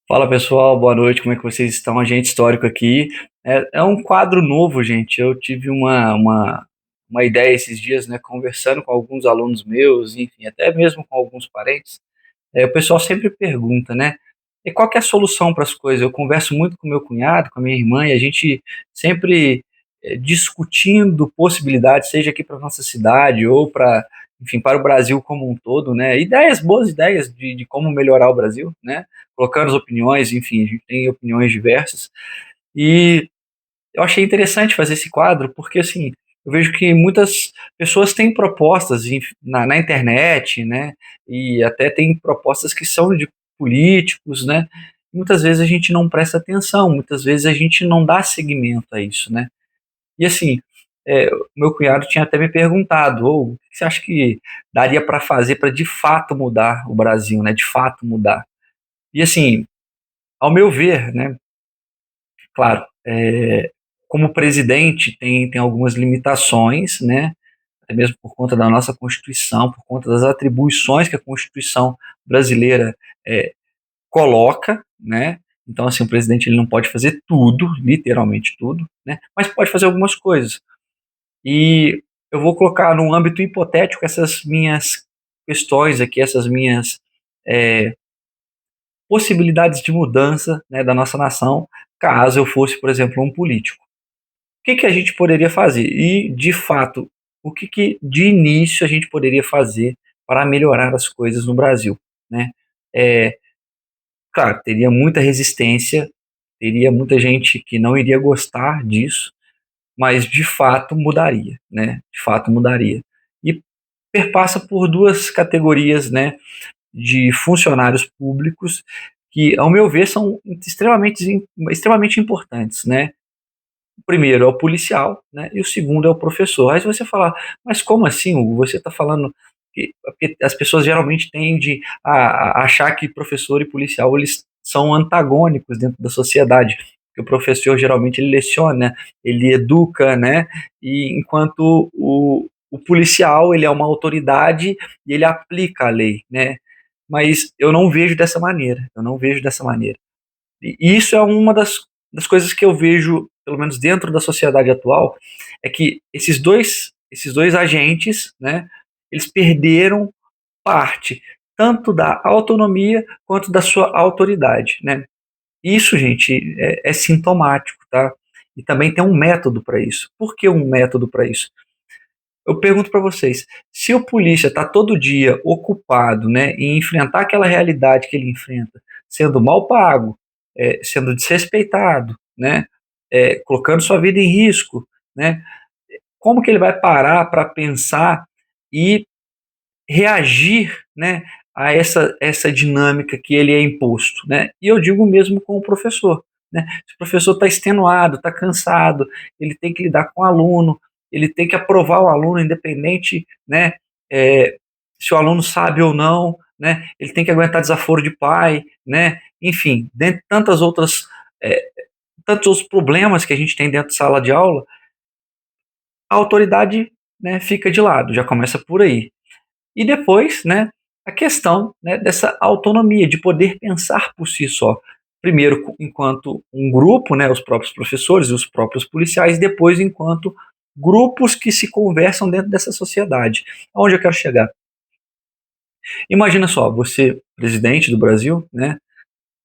Fala pessoal, boa noite, como é que vocês estão? Agente histórico aqui. É um quadro novo, gente. Eu tive uma ideia esses dias, né, conversando com alguns alunos meus, enfim, até mesmo com alguns parentes. O pessoal sempre pergunta, né? E qual que é a solução para as coisas? Eu converso muito com meu cunhado, com a minha irmã, e a gente sempre discutindo possibilidades, seja aqui para nossa cidade ou para, enfim, para o Brasil como um todo, né? Ideias, boas ideias de como melhorar o Brasil, né? Colocando as opiniões, enfim, a gente tem opiniões diversas. E eu achei interessante fazer esse quadro, porque assim, eu vejo que muitas pessoas têm propostas na internet, né? E até tem propostas que são de políticos, né? Muitas vezes a gente não presta atenção, muitas vezes a gente não dá seguimento a isso, né? E assim, o meu cunhado tinha até me perguntado, o que você acha que daria para fazer para de fato mudar o Brasil, né? De fato mudar. E assim, ao meu ver, né? Claro, como presidente tem algumas limitações, né? Até mesmo por conta da nossa Constituição, por conta das atribuições que a Constituição brasileira é, coloca, né? Então, assim, o presidente ele não pode fazer tudo, literalmente tudo, né? Mas pode fazer algumas coisas. E eu vou colocar num âmbito hipotético essas minhas questões aqui, essas minhas é, possibilidades de mudança, né, da nossa nação, caso eu fosse, por exemplo, um político. O que, que a gente poderia fazer? E, de fato, o que, que de início a gente poderia fazer para melhorar as coisas no Brasil? Né? É, claro, teria muita resistência, teria muita gente que não iria gostar disso, mas de fato mudaria, né? De fato mudaria. E perpassa por duas categorias, né, de funcionários públicos que, ao meu ver, são extremamente importantes, né? O primeiro é o policial, né, e o segundo é o professor. Aí você fala, mas como assim, Hugo? Você está falando que porque as pessoas geralmente tendem a achar que professor e policial eles são antagônicos dentro da sociedade. Porque o professor geralmente ele leciona, ele educa, né, e enquanto o policial ele é uma autoridade e ele aplica a lei, né? Mas eu não vejo dessa maneira. Eu não vejo dessa maneira. E isso é uma das coisas que eu vejo, pelo menos dentro da sociedade atual, é que esses dois agentes, né, eles perderam parte tanto da autonomia quanto da sua autoridade, né? Isso, gente, é sintomático, tá? E também tem um método para isso. Por que um método para isso? Eu pergunto para vocês, se o polícia está todo dia ocupado, né, em enfrentar aquela realidade que ele enfrenta, sendo mal pago, sendo desrespeitado, né, colocando sua vida em risco, né, como que ele vai parar para pensar e reagir, né, a essa dinâmica que ele é imposto, né? E eu digo mesmo com o professor, né? Se o professor está extenuado, está cansado, ele tem que lidar com o aluno, ele tem que aprovar o aluno independente, né? é, Se o aluno sabe ou não, né? Ele tem que aguentar desaforo de pai, né? Enfim, dentre é, tantos outros problemas que a gente tem dentro de sala de aula, a autoridade, né, fica de lado, já começa por aí. E depois, né, a questão, né, dessa autonomia, de poder pensar por si só. Primeiro, enquanto um grupo, né, os próprios professores e os próprios policiais, depois, enquanto grupos que se conversam dentro dessa sociedade. Aonde eu quero chegar? Imagina só, você, presidente do Brasil, né,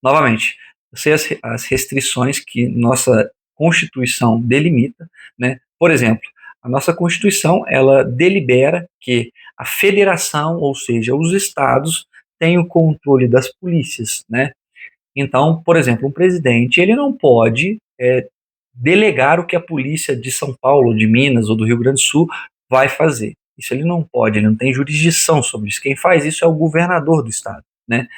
novamente, sei as restrições que nossa Constituição delimita, né? Por exemplo, a nossa Constituição ela delibera que a federação, ou seja, os estados, têm o controle das polícias, né? Então, por exemplo, um presidente ele não pode delegar o que a polícia de São Paulo, de Minas ou do Rio Grande do Sul vai fazer. Isso ele não pode, ele não tem jurisdição sobre isso. Quem faz isso é o governador do estado, né?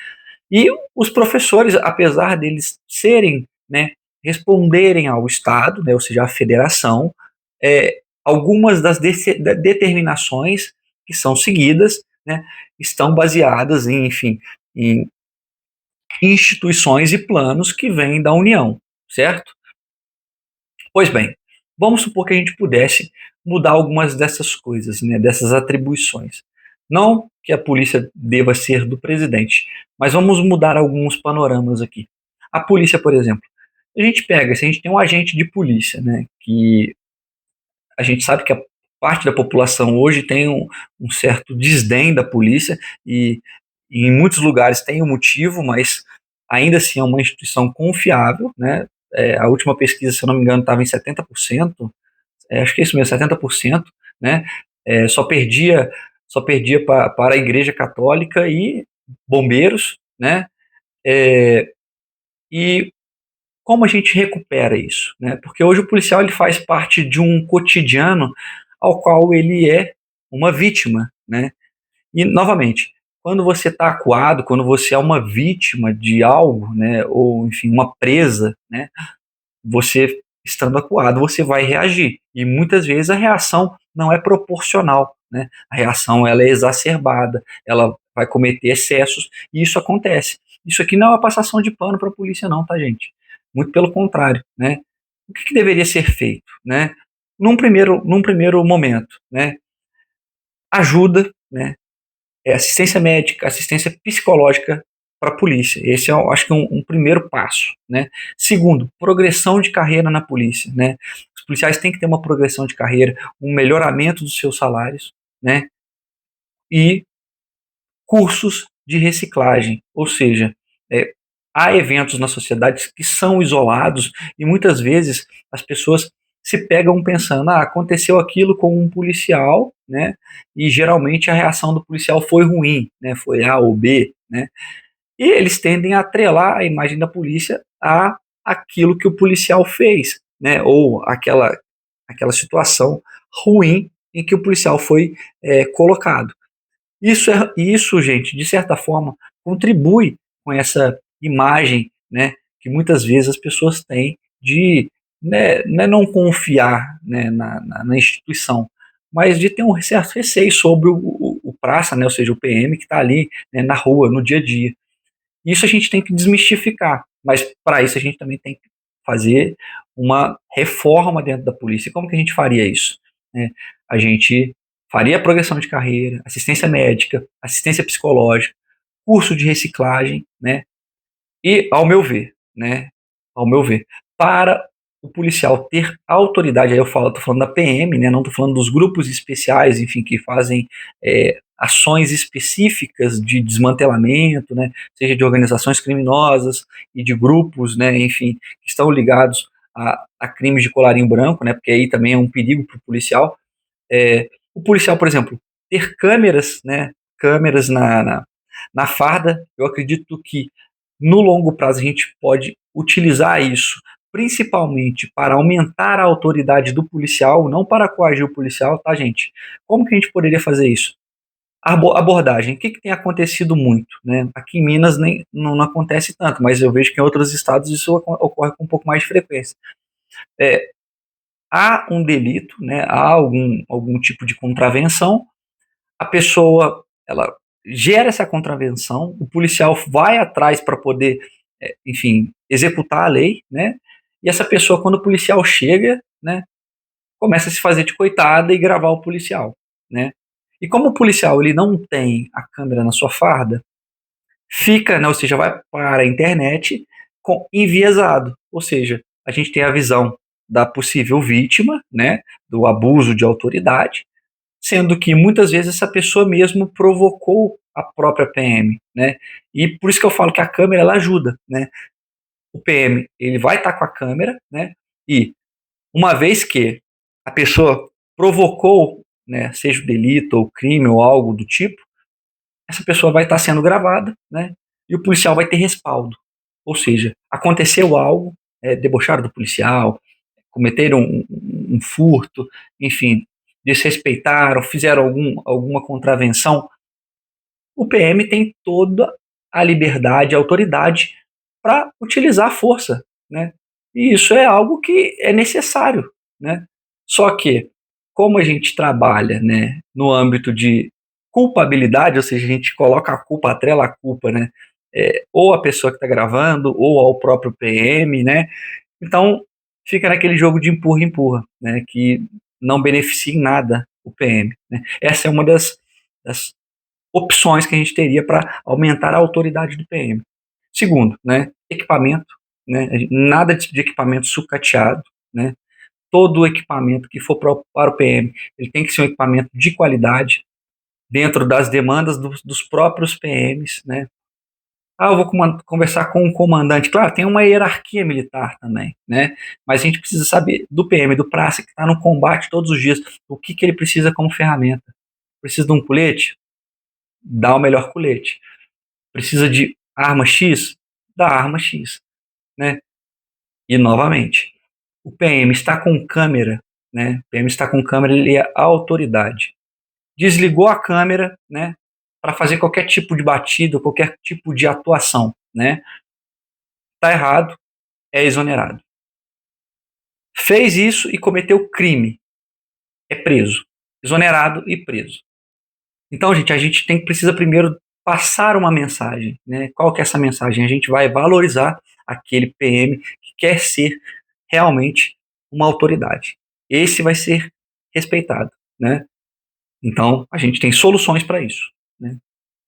E os professores, apesar deles serem, né, responderem ao Estado, né, ou seja, à federação, algumas das determinações que são seguidas, né, estão baseadas em, enfim, em instituições e planos que vêm da União, certo? Pois bem, vamos supor que a gente pudesse mudar algumas dessas coisas, né, dessas atribuições. Não que a polícia deva ser do presidente, mas vamos mudar alguns panoramas aqui. A polícia, por exemplo, a gente pega, se a gente tem um agente de polícia, né, que a gente sabe que a parte da população hoje tem um certo desdém da polícia e em muitos lugares tem um motivo, mas ainda assim é uma instituição confiável, né? A última pesquisa, se eu não me engano, estava em 70%, acho que é isso mesmo, 70%, né? Só perdia para a Igreja Católica e bombeiros, né? É, e como a gente recupera isso, né? Porque hoje o policial ele faz parte de um cotidiano ao qual ele é uma vítima, né? E novamente, quando você está acuado, quando você é uma vítima de algo, né? Ou enfim, uma presa, né? Você estando acuado, você vai reagir. E muitas vezes a reação não é proporcional, né? A reação ela é exacerbada, ela vai cometer excessos e isso acontece. Isso aqui não é uma passação de pano para a polícia não, tá, gente? Muito pelo contrário, né? O que deveria ser feito, né? Num primeiro momento, né? Ajuda, né? Assistência médica, assistência psicológica para a polícia. Esse é, eu acho que um primeiro passo, né? Segundo, progressão de carreira na polícia, né? Os policiais têm que ter uma progressão de carreira, um melhoramento dos seus salários, né? E cursos de reciclagem, ou seja, é, há eventos na sociedade que são isolados e muitas vezes as pessoas se pegam pensando, aconteceu aquilo com um policial, né? E geralmente a reação do policial foi ruim, né? Foi A ou B, né? E eles tendem a atrelar a imagem da polícia a aquilo que o policial fez, né? Ou aquela situação ruim em que o policial foi colocado. Isso, gente, de certa forma, contribui com essa imagem, né, que muitas vezes as pessoas têm de, né, não confiar, né, na instituição, mas de ter um certo receio sobre o praça, né, ou seja, o PM que está ali, né, na rua, no dia a dia. Isso a gente tem que desmistificar, mas para isso a gente também tem que fazer uma reforma dentro da polícia. E como que a gente faria isso? Né? A gente faria progressão de carreira, assistência médica, assistência psicológica, curso de reciclagem, né? E, ao meu ver, para o policial ter autoridade, aí tô falando da PM, né, não estou falando dos grupos especiais, enfim, que fazem ações específicas de desmantelamento, né, seja de organizações criminosas e de grupos, né, enfim, que estão ligados a crimes de colarinho branco, né, porque aí também é um perigo para o policial. O policial, por exemplo, ter câmeras, né, câmeras na farda, eu acredito que no longo prazo a gente pode utilizar isso principalmente para aumentar a autoridade do policial, não para coagir o policial, tá, gente? Como que a gente poderia fazer isso? Abordagem. O que tem acontecido muito, né? Aqui em Minas nem, não acontece tanto, mas eu vejo que em outros estados isso ocorre com um pouco mais de frequência. É, há um delito, né? Há algum tipo de contravenção, a pessoa ela gera essa contravenção, o policial vai atrás para poder, enfim, executar a lei, né? E essa pessoa, quando o policial chega, né, começa a se fazer de coitada e gravar o policial, né? E como o policial ele não tem a câmera na sua farda, fica, né, ou seja, vai para a internet enviesado, ou seja, a gente tem a visão da possível vítima, né, do abuso de autoridade, sendo que muitas vezes essa pessoa mesmo provocou a própria PM, né? E por isso que eu falo que a câmera ela ajuda, né? O PM ele vai estar com a câmera, né? E uma vez que a pessoa provocou, né, seja o delito ou crime ou algo do tipo, essa pessoa vai estar sendo gravada, né? E o policial vai ter respaldo. Ou seja, aconteceu algo, debocharam do policial, cometeram um furto, enfim, desrespeitaram, fizeram alguma contravenção, o PM tem toda a liberdade, a autoridade para utilizar a força, né? E isso é algo que é necessário, né? Só que, como a gente trabalha, né, no âmbito de culpabilidade, ou seja, a gente coloca a culpa, atrela a culpa, né, ou a pessoa que está gravando, ou ao próprio PM, né? Então, fica naquele jogo de empurra-empurra, né, que não beneficia em nada o PM. Né? Essa é uma das opções que a gente teria para aumentar a autoridade do PM. Segundo, né, equipamento. né? Nada de equipamento sucateado, né? Todo o equipamento que for para o PM, ele tem que ser um equipamento de qualidade, dentro das demandas dos próprios PMs, né? Ah, eu vou conversar com o comandante. Claro, tem uma hierarquia militar também, né? Mas a gente precisa saber do PM, do praça, que está no combate todos os dias, o que, que ele precisa como ferramenta. Precisa de um colete? Dá o melhor colete. Precisa de arma X? Dá arma X, né? E, novamente, o PM está com câmera, né? O PM está com câmera, ele é a autoridade. Desligou a câmera, né? Para fazer qualquer tipo de batida, qualquer tipo de atuação, né? Tá errado, é exonerado. Fez isso e cometeu crime, é preso. Exonerado e preso. Então, gente, a gente precisa primeiro passar uma mensagem, né? Qual que é essa mensagem? A gente vai valorizar aquele PM que quer ser realmente uma autoridade. Esse vai ser respeitado, né? Então, a gente tem soluções para isso, né?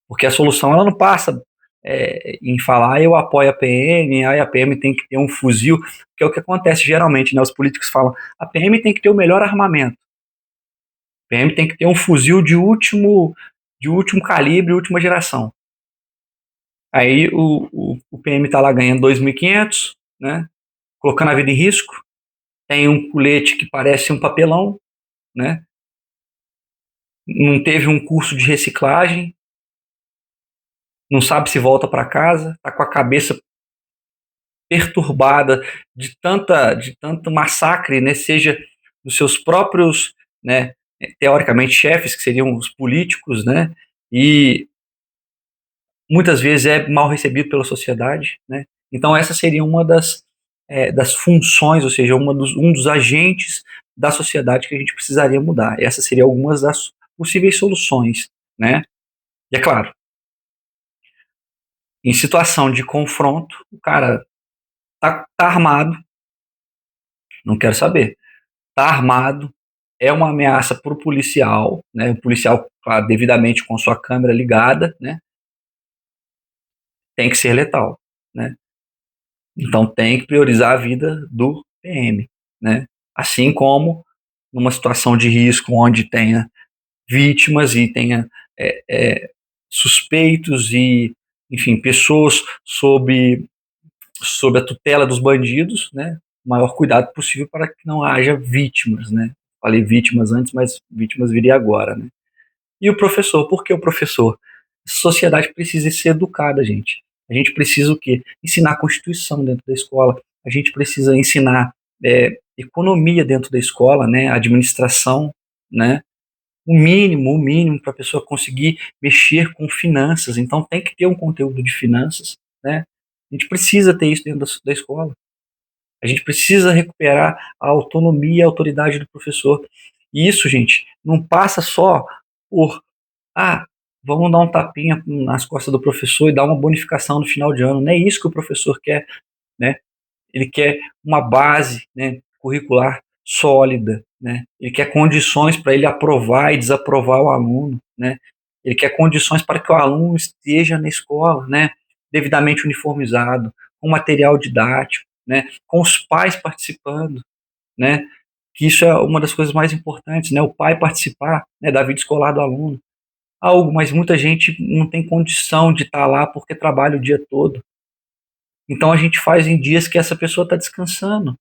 Porque a solução ela não passa em falar eu apoio a PM, a PM tem que ter um fuzil, que é o que acontece geralmente, né? Os políticos falam, a PM tem que ter o melhor armamento, a PM tem que ter um fuzil de último calibre, última geração. Aí o PM está lá ganhando 2.500, né? Colocando a vida em risco, tem um colete que parece um papelão, né? Não teve um curso de reciclagem, não sabe se volta para casa, está com a cabeça perturbada de tanto massacre, né, seja dos seus próprios, né, teoricamente chefes, que seriam os políticos, né, e muitas vezes é mal recebido pela sociedade, né. Então essa seria uma das funções, ou seja, um dos agentes da sociedade que a gente precisaria mudar. Essas seriam algumas das possíveis soluções, né. E é claro, em situação de confronto, o cara tá armado, não quero saber. Tá armado, é uma ameaça para o policial, né? O policial, claro, devidamente com sua câmera ligada, né? Tem que ser letal, né? Então tem que priorizar a vida do PM, né? Assim como numa situação de risco onde tenha vítimas e tenha é, é, suspeitos e, enfim, pessoas sob a tutela dos bandidos, né? O maior cuidado possível para que não haja vítimas, né? Falei vítimas antes, mas vítimas viria agora, né? E o professor, por que o professor? A sociedade precisa ser educada, gente. A gente precisa o quê? Ensinar a Constituição dentro da escola. A gente precisa ensinar economia dentro da escola, né? Administração, né? O mínimo para a pessoa conseguir mexer com finanças. Então tem que ter um conteúdo de finanças, né? A gente precisa ter isso dentro da escola. A gente precisa recuperar a autonomia e a autoridade do professor. E isso, gente, não passa só por ah, vamos dar um tapinha nas costas do professor e dar uma bonificação no final de ano. Não é isso que o professor quer, né? Ele quer uma base, né, curricular sólida, né? Ele quer condições para ele aprovar e desaprovar o aluno, né? Ele quer condições para que o aluno esteja na escola, né, devidamente uniformizado, com material didático, né, com os pais participando, né? Que isso é uma das coisas mais importantes, né? O pai participar, né, da vida escolar do aluno algo, mas muita gente não tem condição de estar lá porque trabalha o dia todo. Então a gente faz em dias que essa pessoa está descansando.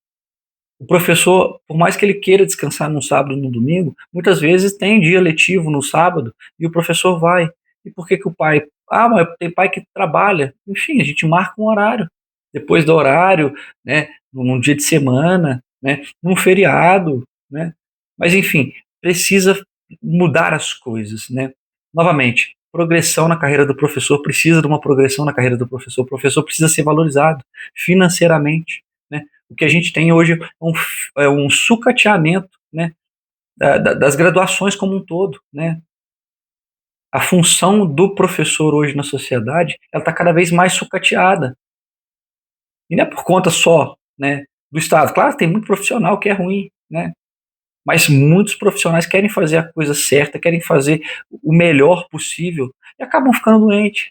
O professor, por mais que ele queira descansar no sábado e no domingo, muitas vezes tem dia letivo no sábado e o professor vai. E por que, que o pai? Ah, mas tem pai que trabalha. Enfim, a gente marca um horário. Depois do horário, né, num dia de semana, né, num feriado, né. Mas enfim, precisa mudar as coisas, né. Novamente, progressão na carreira do professor precisa de uma progressão na carreira do professor. O professor precisa ser valorizado financeiramente, né. O que a gente tem hoje é um sucateamento, né, das graduações como um todo, né. A função do professor hoje na sociedade, ela está cada vez mais sucateada. E não é por conta só, né, do Estado. Claro, tem muito profissional que é ruim, né, mas muitos profissionais querem fazer a coisa certa, querem fazer o melhor possível e acabam ficando doentes.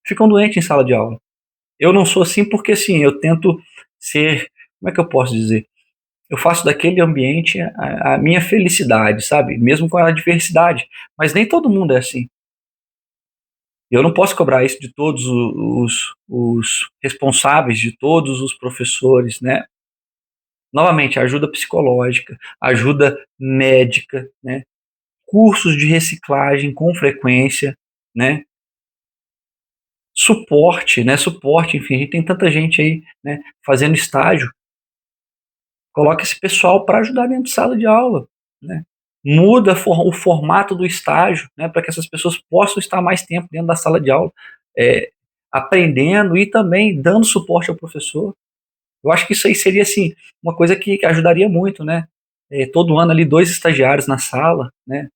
Ficam doentes em sala de aula. Eu não sou assim porque, assim, eu tento ser, como é que eu posso dizer? Eu faço daquele ambiente a minha felicidade, sabe? Mesmo com a adversidade. Mas nem todo mundo é assim. Eu não posso cobrar isso de todos os responsáveis, de todos os professores, né? Novamente, ajuda psicológica, ajuda médica, né? Cursos de reciclagem com frequência, né? Suporte, né? Suporte, enfim, a gente tem tanta gente aí, né? Fazendo estágio. Coloca esse pessoal para ajudar dentro de sala de aula, né? Muda o formato do estágio, né? Para que essas pessoas possam estar mais tempo dentro da sala de aula, é, aprendendo e também dando suporte ao professor. Eu acho que isso aí seria assim uma coisa que ajudaria muito, né? Todo ano ali 2 estagiários na sala, né?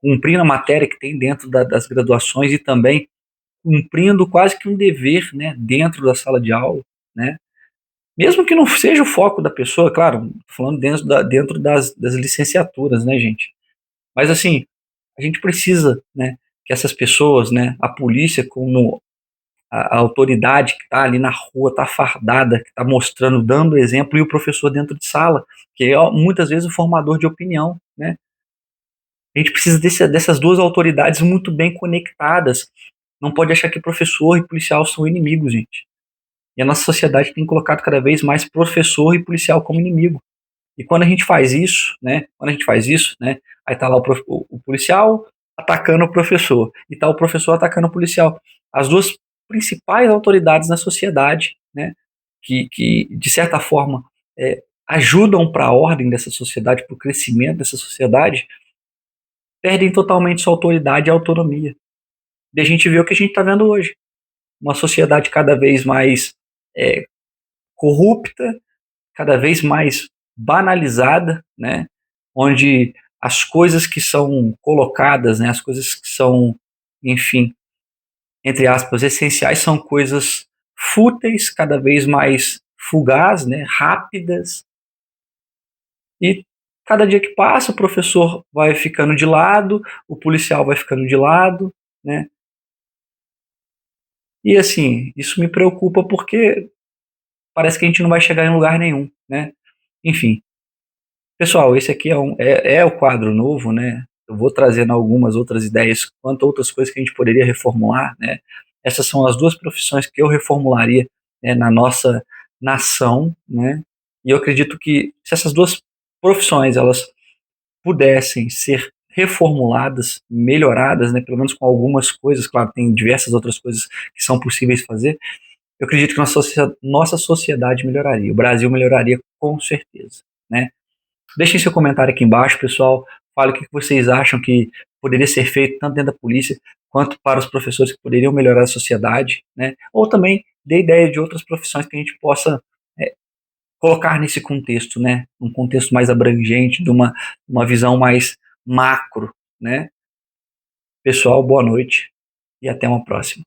Cumprindo a matéria que tem dentro das graduações e também cumprindo quase que um dever, né? Dentro da sala de aula, né? Mesmo que não seja o foco da pessoa, claro, tô falando dentro das licenciaturas, né, gente? Mas assim, a gente precisa, né, que essas pessoas, né, a polícia como a autoridade que está ali na rua, está fardada, que está mostrando, dando exemplo, e o professor dentro de sala, que é muitas vezes o formador de opinião, né? A gente precisa dessas duas autoridades muito bem conectadas. Não pode achar que professor e policial são inimigos, gente. E a nossa sociedade tem colocado cada vez mais professor e policial como inimigo. E quando a gente faz isso, né? Quando a gente faz isso, né? Aí tá lá o policial atacando o professor e tá o professor atacando o policial. As duas principais autoridades na sociedade, né? Que de certa forma ajudam para a ordem dessa sociedade, para o crescimento dessa sociedade, perdem totalmente sua autoridade e autonomia. E a gente vê o que a gente está vendo hoje, uma sociedade cada vez mais é, corrupta, cada vez mais banalizada, né? Onde as coisas que são colocadas, né, as coisas que são, enfim, entre aspas, essenciais, são coisas fúteis, cada vez mais fugaz, né, rápidas, e cada dia que passa o professor vai ficando de lado, o policial vai ficando de lado, né? E assim, isso me preocupa porque parece que a gente não vai chegar em lugar nenhum, né? Enfim, pessoal, esse aqui é o quadro novo, né? Eu vou trazendo algumas outras ideias quanto a outras coisas que a gente poderia reformular, né? Essas são as duas profissões que eu reformularia, né, na nossa nação, né? E eu acredito que se essas duas profissões elas pudessem ser reformuladas, melhoradas, né, pelo menos com algumas coisas, claro, tem diversas outras coisas que são possíveis fazer, eu acredito que nossa sociedade melhoraria, o Brasil melhoraria com certeza, né? Deixem seu comentário aqui embaixo, pessoal. Fale o que vocês acham que poderia ser feito tanto dentro da polícia quanto para os professores que poderiam melhorar a sociedade, né? Ou também dê ideia de outras profissões que a gente possa colocar nesse contexto, né? Um contexto mais abrangente, de uma visão mais macro, né? Pessoal, boa noite e até uma próxima.